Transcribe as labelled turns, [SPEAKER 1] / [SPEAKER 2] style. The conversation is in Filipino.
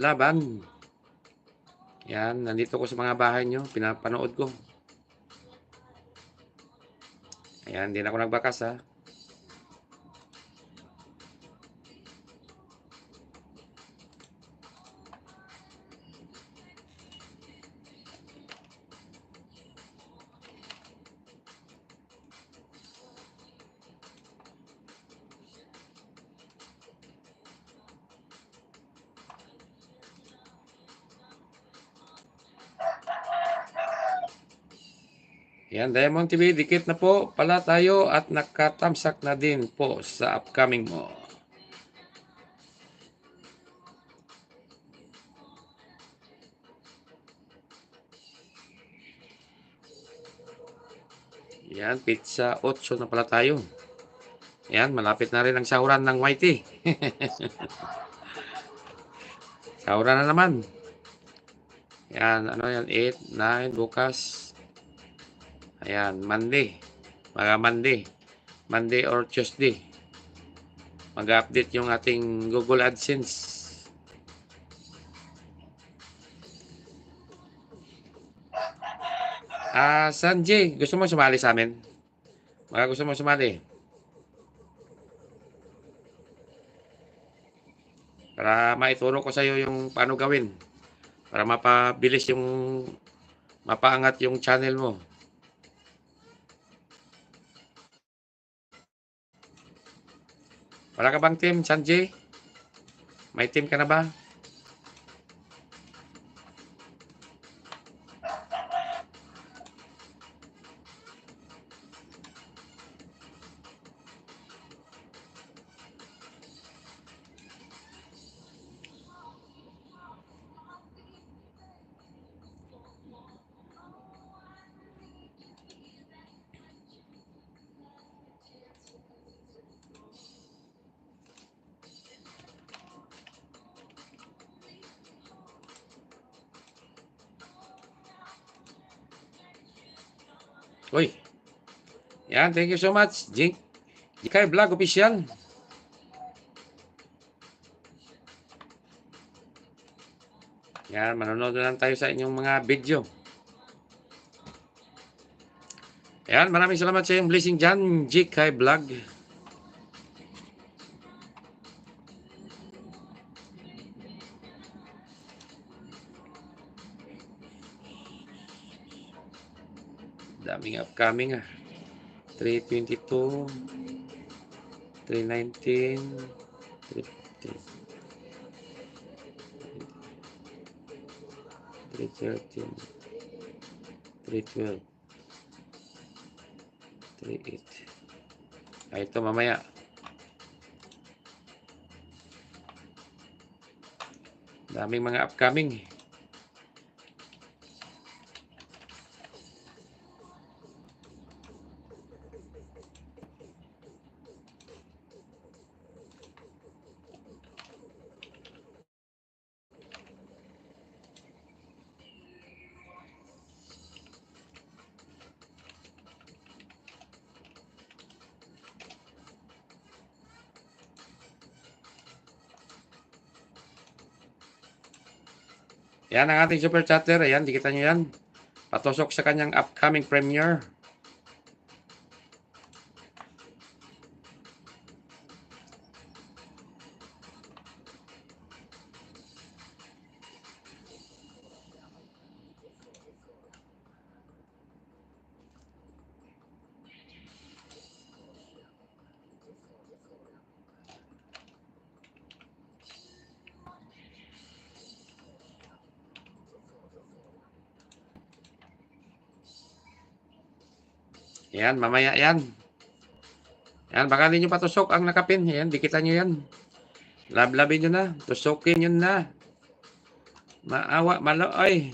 [SPEAKER 1] laban. Yan, nandito ko sa mga bahay nyo, pinapanood ko. Ayan, hindi na ako nagbakas ha. Yan, Diamond TV, dikit na po pala tayo at nakatamsak na din po sa upcoming mo. Yan, pizza 8 na pala tayo. Yan, malapit na rin ang sahuran ng YT. Sahuran na naman. Yan, ano yan, 8, 9, bukas. Ayan, Monday. Mga Monday. Monday or Tuesday. Mag-update yung ating Google AdSense. Sanjay, gusto mo sumali sa amin? Mga gusto mo sumali? Para maituro ko sa iyo yung paano gawin. Para mapabilis yung mapaangat yung channel mo. Wala ka bang team, Sanjay? May team ka na ba? Uy, yan, thank you so much. Jikay Vlog Official. Yan, manonood na lang tayo sa inyong mga video. Yan, maraming salamat sa iyong blessing dyan, Jikay Vlog. Daming upcoming 322, 319, 315, 313, 312, 38. Ito mamaya. Daming mga upcoming. Yan ang ating super chatter. Ayan, dikita nyo yan. Patusok sa kanyang upcoming premiere. Yan, mamaya yan. Yan, baka hindi nyo patusok ang nakapin. Yan, dikitan nyo yan. Lablabin nyo na. Tusukin nyo na. Maawa, maloy.